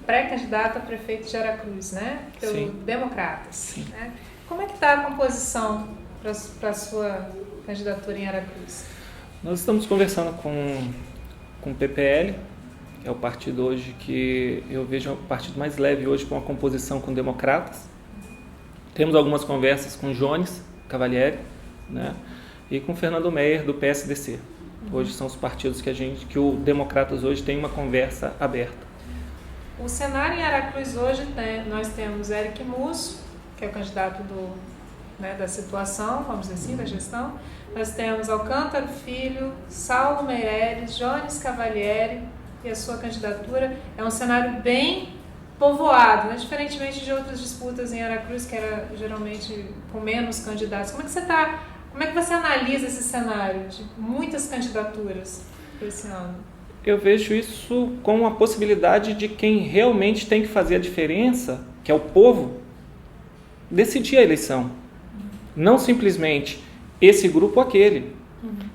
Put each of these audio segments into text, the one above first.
pré-candidato a prefeito de Aracruz, né? Pelo Sim. Democratas. Né? Como é que está a composição para a sua candidatura em Aracruz? Nós estamos conversando com o PPL, que é o partido hoje que eu vejo o partido mais leve hoje com a composição com democratas. Temos algumas conversas com Jones Cavalieri, né? E com Fernando Meyer, do PSDC. Hoje são os partidos que o Democratas hoje tem uma conversa aberta. O cenário em Aracruz hoje, nós temos Eric Musso, que é o candidato da situação, vamos dizer assim, da gestão. Nós temos Alcântara Filho, Saulo Meireles, Jones Cavalieri e a sua candidatura. É um cenário bem povoado, né? Diferentemente de outras disputas em Aracruz, que era geralmente com menos candidatos. Como é que você analisa esse cenário de muitas candidaturas para esse ano? Eu vejo isso como a possibilidade de quem realmente tem que fazer a diferença, que é o povo, decidir a eleição. Não simplesmente esse grupo ou aquele.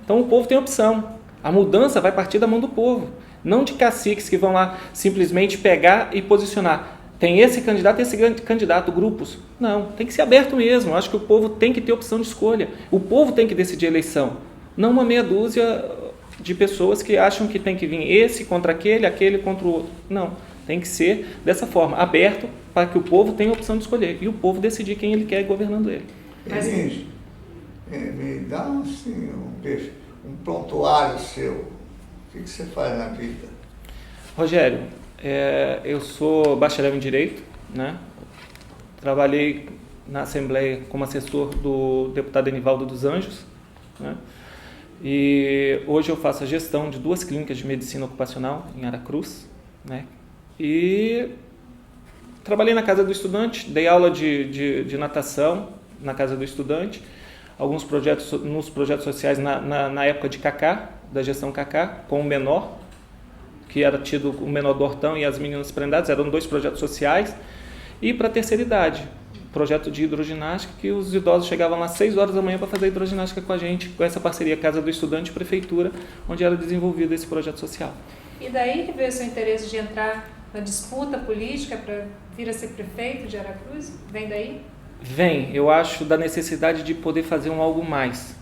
Então o povo tem opção. A mudança vai partir da mão do povo. Não de caciques que vão lá simplesmente pegar e posicionar. Tem esse candidato, grupos. Não, tem que ser aberto mesmo. Eu acho que o povo tem que ter opção de escolha. O povo tem que decidir a eleição. Não uma meia dúzia de pessoas que acham que tem que vir esse contra aquele contra o outro. Não, tem que ser dessa forma, aberto para que o povo tenha a opção de escolher. E o povo decidir quem ele quer governando ele. Elis, me dá assim, um prontuário seu. O que você faz na vida? Rogério, eu sou bacharel em Direito, né? Trabalhei na Assembleia como assessor do deputado Enivaldo dos Anjos, né? E hoje eu faço a gestão de 2 clínicas de medicina ocupacional em Aracruz, né? E trabalhei na Casa do Estudante, dei aula de natação na Casa do Estudante, alguns projetos nos projetos sociais na época de Cacá, da gestão Cacá, com o menor, que era tido o menor do Hortão e as meninas prendadas, eram 2 projetos sociais, e para a terceira idade, projeto de hidroginástica, que os idosos chegavam lá às 6 horas da manhã para fazer hidroginástica com a gente, com essa parceria Casa do Estudante e Prefeitura, onde era desenvolvido esse projeto social. E daí que veio o seu interesse de entrar na disputa política para vir a ser prefeito de Aracruz? Vem daí? Vem, eu acho, da necessidade de poder fazer algo mais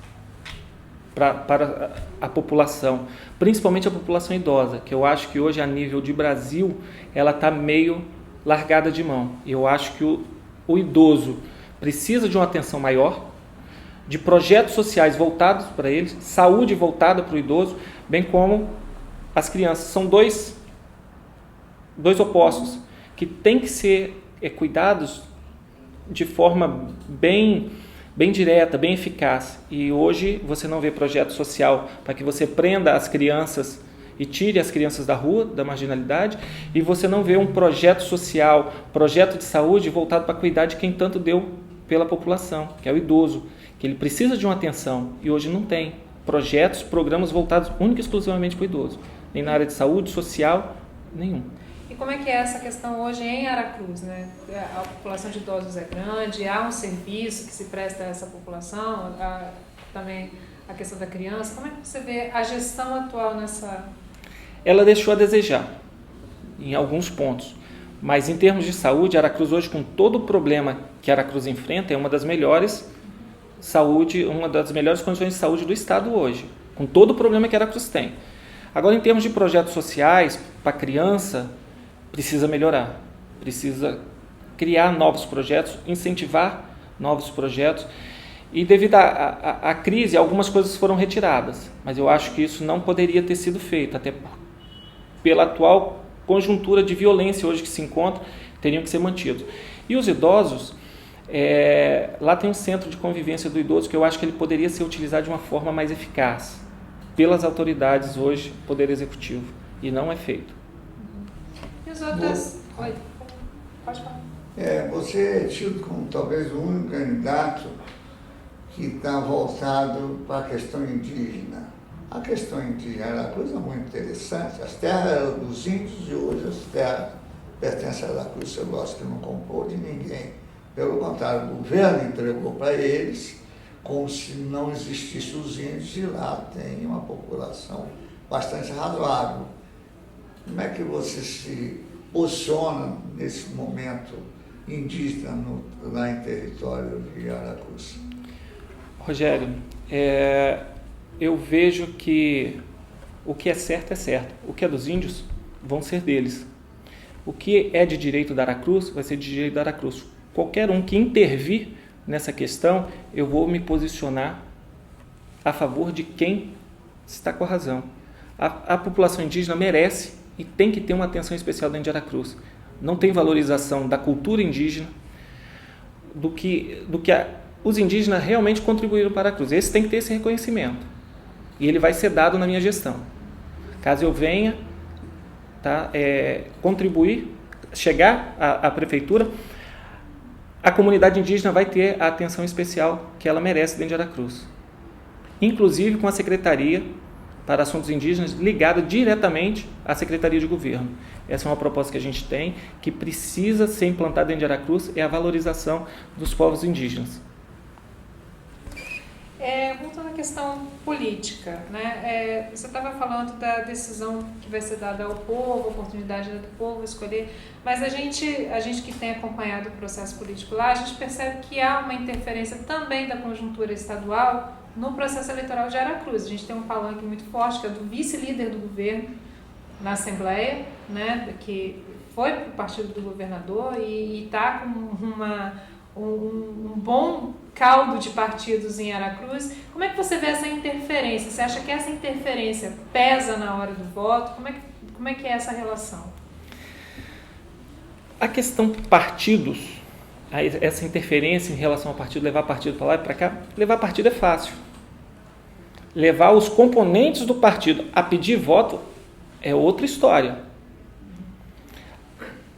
para a população, principalmente a população idosa, que eu acho que hoje a nível de Brasil, ela está meio largada de mão. Eu acho que o idoso precisa de uma atenção maior, de projetos sociais voltados para eles, saúde voltada para o idoso, bem como as crianças. São dois opostos que têm que ser cuidados de forma bem direta, bem eficaz. E hoje você não vê projeto social para que você prenda as crianças e tire as crianças da rua, da marginalidade, e você não vê um projeto social, projeto de saúde voltado para cuidar de quem tanto deu pela população, que é o idoso, que ele precisa de uma atenção, e hoje não tem projetos, programas voltados única e exclusivamente para o idoso, nem na área de saúde, social, nenhum. E como é que é essa questão hoje em Aracruz, né? A população de idosos é grande, há um serviço que se presta a essa população, também a questão da criança. Como é que você vê a gestão atual nessa... Ela deixou a desejar em alguns pontos, mas em termos de saúde, Aracruz hoje, com todo o problema que Aracruz enfrenta, é uma das melhores condições de saúde do estado hoje, com todo o problema que Aracruz tem. Agora, em termos de projetos sociais para criança, precisa melhorar, precisa criar novos projetos, incentivar novos projetos. E devido à crise, algumas coisas foram retiradas, mas eu acho que isso não poderia ter sido feito, até pela atual conjuntura de violência hoje que se encontra, teriam que ser mantidos. E os idosos, lá tem um centro de convivência do idoso que eu acho que ele poderia ser utilizado de uma forma mais eficaz pelas autoridades hoje, Poder Executivo, e não é feito. E os outros... Oi, pode falar. Você é tido como talvez o único candidato que está voltado para a questão indígena. A questão indígena era uma coisa muito interessante. As terras eram dos índios e hoje as terras pertencem a Aracruz. Você gosta que não comprou de ninguém. Pelo contrário, o governo entregou para eles como se não existissem os índios, e lá tem uma população bastante razoável. Como é que você se posiciona nesse momento indígena lá em território de Aracruz? Rogério, eu vejo que o que é certo, o que é dos índios vão ser deles. O que é de direito da Aracruz vai ser de direito da Aracruz. Qualquer um que intervir nessa questão, eu vou me posicionar a favor de quem está com a razão. A população indígena merece e tem que ter uma atenção especial dentro de Aracruz. Não tem valorização da cultura indígena, do que os indígenas realmente contribuíram para Aracruz. Esse tem que ter esse reconhecimento. E ele vai ser dado na minha gestão. Caso eu venha contribuir, chegar à prefeitura, a comunidade indígena vai ter a atenção especial que ela merece dentro de Aracruz. Inclusive com a Secretaria para Assuntos Indígenas ligada diretamente à Secretaria de Governo. Essa é uma proposta que a gente tem, que precisa ser implantada dentro de Aracruz, é a valorização dos povos indígenas. Voltando à questão política, né? Você estava falando da decisão que vai ser dada ao povo, a oportunidade do povo escolher, mas a gente que tem acompanhado o processo político lá, a gente percebe que há uma interferência também da conjuntura estadual no processo eleitoral de Aracruz. A gente tem um palanque muito forte, que é do vice-líder do governo na Assembleia, né? Que foi para o partido do governador e está com um bom caldo de partidos em Aracruz. Como é que você vê essa interferência? Você acha que essa interferência pesa na hora do voto? Como é que é essa relação? A questão partidos, essa interferência em relação ao partido, levar partido para lá e para cá, levar partido é fácil. Levar os componentes do partido a pedir voto é outra história.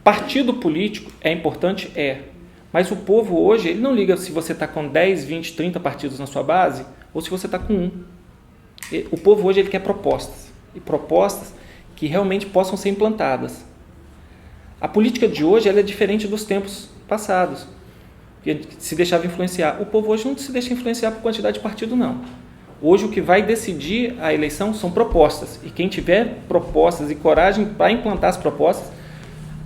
Partido político é importante? Mas o povo hoje, ele não liga se você está com 10, 20, 30 partidos na sua base ou se você está com um. O povo hoje ele quer propostas. E propostas que realmente possam ser implantadas. A política de hoje ela é diferente dos tempos passados, que se deixava influenciar. O povo hoje não se deixa influenciar por quantidade de partido, não. Hoje o que vai decidir a eleição são propostas. E quem tiver propostas e coragem para implantar as propostas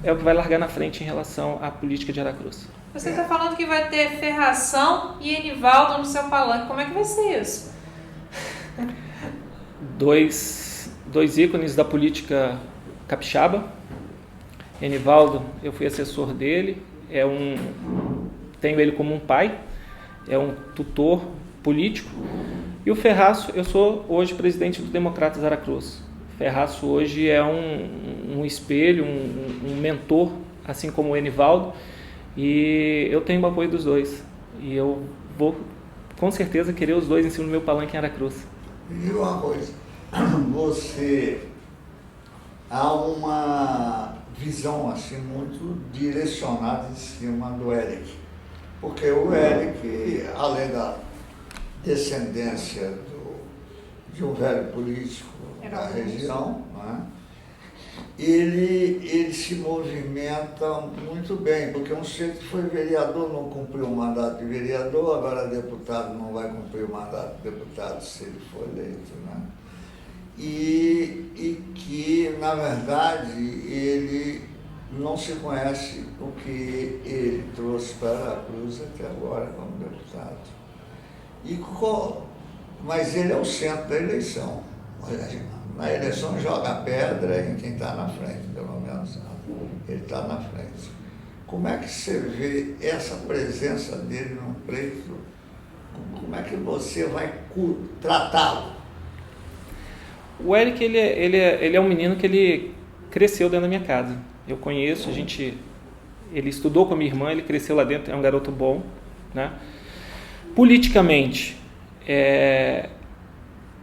é o que vai largar na frente em relação à política de Aracruz. Você está falando que vai ter Ferração e Enivaldo no seu palanque. Como é que vai ser isso? Dois ícones da política capixaba. Enivaldo, eu fui assessor dele. Tenho ele como um pai. É um tutor político. E o Ferraço, eu sou hoje presidente do Democratas Aracruz. O Ferraço hoje é um espelho, um mentor, assim como o Enivaldo. E eu tenho o apoio dos dois. E eu vou, com certeza, querer os dois em cima do meu palanque em Aracruz. E uma coisa, há uma visão assim muito direcionada em cima do Eric. Porque o Eric, além da descendência de um velho político da região, né? Ele se movimenta muito bem, porque um sujeito que foi vereador não cumpriu o mandato de vereador, agora deputado não vai cumprir o mandato de deputado se ele for eleito, né? E que, na verdade, ele não se conhece o que ele trouxe para a Cruz até agora como deputado. Mas ele é o centro da eleição. Na eleição joga pedra em quem está na frente, pelo menos. Ele está na frente. Como é que você vê essa presença dele no pleito? Como é que você vai tratá-lo? O Eric, ele é um menino que ele cresceu dentro da minha casa. Eu conheço, ele estudou com a minha irmã, ele cresceu lá dentro, é um garoto bom, né? Politicamente,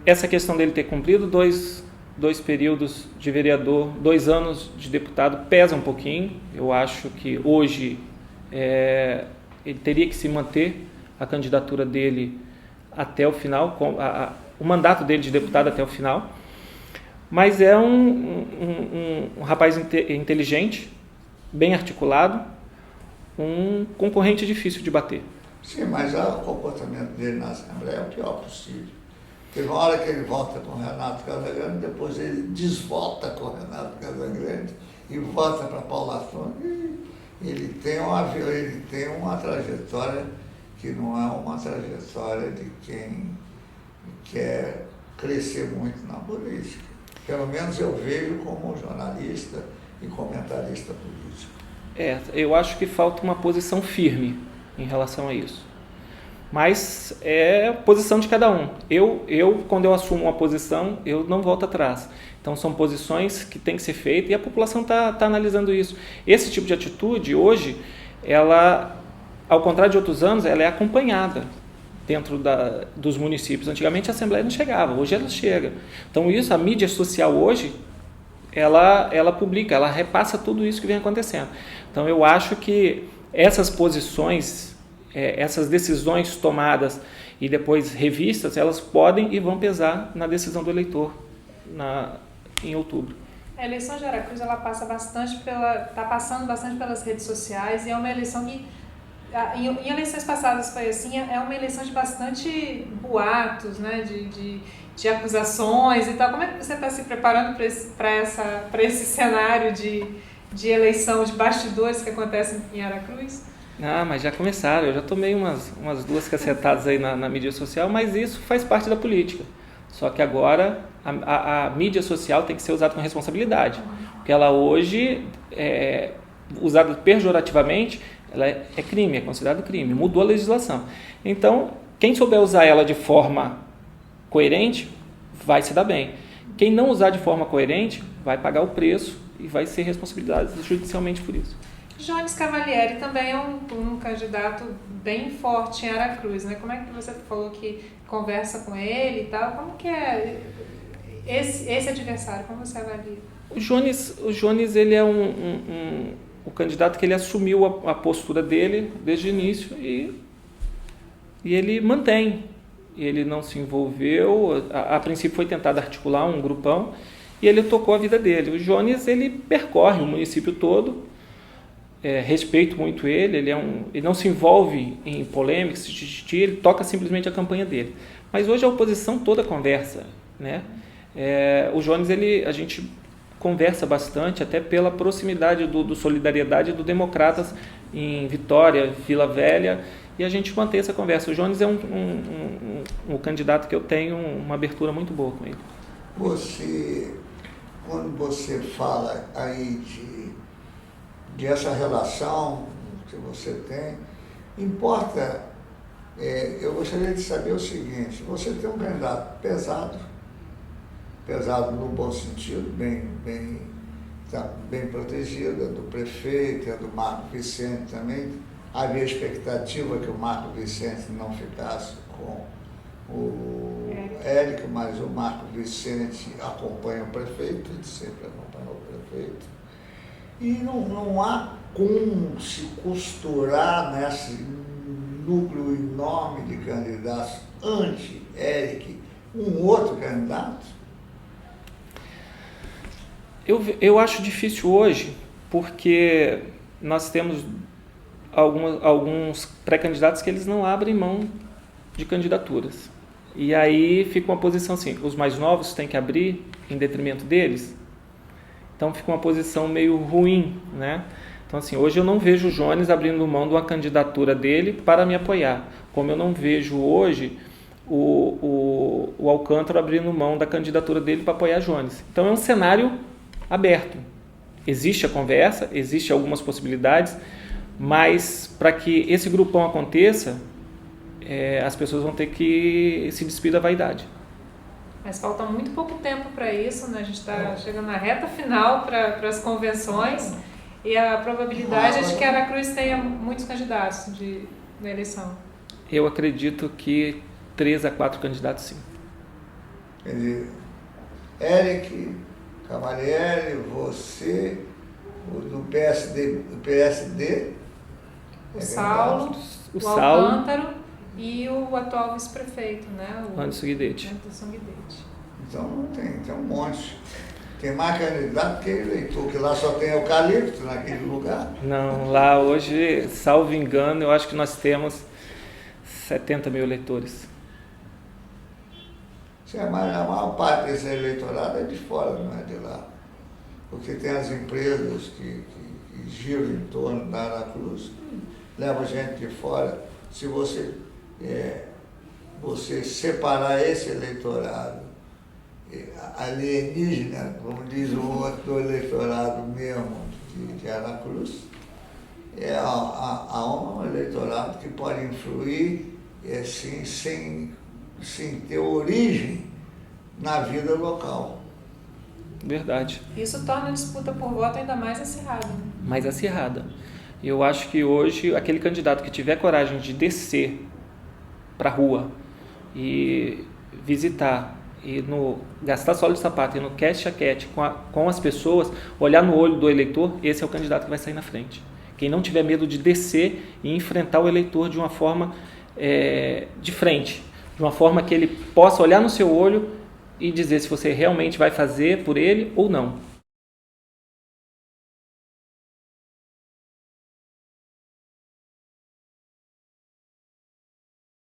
essa questão dele ter cumprido dois períodos de vereador, 2 anos de deputado, pesa um pouquinho. Eu acho que hoje ele teria que se manter a candidatura dele até o final, o mandato dele de deputado até o final. Mas é um rapaz inteligente, bem articulado, um concorrente difícil de bater. Sim, mas o comportamento dele na Assembleia é o pior possível. Teve uma hora que ele volta com o Renato Casagrande, depois ele desvolta com o Renato Casagrande e volta para Paulo Afonso. Ele tem uma trajetória que não é uma trajetória de quem quer crescer muito na política. Pelo menos eu vejo como jornalista e comentarista político. Eu acho que falta uma posição firme em relação a isso. Mas é a posição de cada um. Quando eu assumo uma posição, eu não volto atrás. Então, são posições que têm que ser feitas e a população está analisando isso. Esse tipo de atitude, hoje, ela, ao contrário de outros anos, ela é acompanhada dentro dos municípios. Antigamente, a Assembleia não chegava, hoje ela chega. Então, a mídia social hoje, ela publica, ela repassa tudo isso que vem acontecendo. Então, eu acho que essas posições, essas decisões tomadas e depois revistas, elas podem e vão pesar na decisão do eleitor em outubro. A eleição de Aracruz, ela passa está passando bastante pelas redes sociais e é uma eleição que, em eleições passadas foi assim, é uma eleição de bastante boatos, né, de acusações e tal. Como é que você está se preparando para esse cenário de eleição, de bastidores que acontecem em Aracruz? Mas já começaram, eu já tomei umas 2 cacetadas aí na mídia social, mas isso faz parte da política. Só que agora a mídia social tem que ser usada com responsabilidade, porque ela hoje, usada pejorativamente, ela é crime, é considerado crime, mudou a legislação. Então, quem souber usar ela de forma coerente, vai se dar bem. Quem não usar de forma coerente, vai pagar o preço e vai ser responsabilizado judicialmente por isso. Jones Cavalieri também é um candidato bem forte em Aracruz, né? Como é que você falou que conversa com ele e tal? Como que é esse adversário? Como você avalia? O Jones ele é o candidato que ele assumiu a postura dele desde o início e ele mantém. Ele não se envolveu, a princípio foi tentado articular um grupão e ele tocou a vida dele. O Jones ele percorre o município todo. Respeito muito ele não se envolve em polêmicas, ele toca simplesmente a campanha dele. Mas hoje a oposição toda conversa, né? O Jones, a gente conversa bastante, até pela proximidade do Solidariedade e do Democratas em Vitória, Vila Velha, e a gente mantém essa conversa. O Jones é um candidato que eu tenho uma abertura muito boa com ele. Quando você fala aí dessa relação que você tem, eu gostaria de saber o seguinte: você tem um candidato pesado no bom sentido, está bem protegido, é do prefeito, é do Marco Vicente também. Havia expectativa que o Marco Vicente não ficasse com o Érico, mas o Marco Vicente acompanha o prefeito, ele sempre acompanhou o prefeito. E não há como se costurar nesse núcleo enorme de candidatos anti-Éric um outro candidato? Eu acho difícil hoje, porque nós temos alguns pré-candidatos que eles não abrem mão de candidaturas. E aí fica uma posição assim, os mais novos têm que abrir em detrimento deles. Então fica uma posição meio ruim, né? Então assim, hoje eu não vejo o Jones abrindo mão de uma candidatura dele para me apoiar, como eu não vejo hoje o Alcântara abrindo mão da candidatura dele para apoiar Jones. Então é um cenário aberto. Existe a conversa, existem algumas possibilidades, mas para que esse grupão aconteça, as pessoas vão ter que se despir da vaidade. Mas falta muito pouco tempo para isso, né? A gente está chegando na reta final para as convenções e a probabilidade é de que Aracruz tenha muitos candidatos na eleição. Eu acredito que 3 a 4 candidatos, sim. Éric Cavalieri, você, o do PSD, o Saulo, o Alcântara e o atual vice-prefeito, né? O Anderson Guidetti. Então não tem um monte. Tem mais candidato que eleitor, que lá só tem eucalipto naquele lugar. Não, lá hoje, salvo engano, eu acho que nós temos 70 mil eleitores. A maior parte desse eleitorado é de fora, não é de lá. Porque tem as empresas que giram em torno da Aracruz, que levam gente de fora. Se você separar esse eleitorado alienígena, como diz o outro, do eleitorado mesmo de Aracruz, há um eleitorado que pode influir assim, sem ter origem na vida local. Verdade. Isso torna a disputa por voto ainda mais acirrada. Mais acirrada. Eu acho que hoje, aquele candidato que tiver coragem de descer para a rua e visitar, e gastar solo de sapato, e no cash a cash com as pessoas, olhar no olho do eleitor, esse é o candidato que vai sair na frente. Quem não tiver medo de descer e enfrentar o eleitor de uma forma de frente, de uma forma que ele possa olhar no seu olho e dizer se você realmente vai fazer por ele ou não.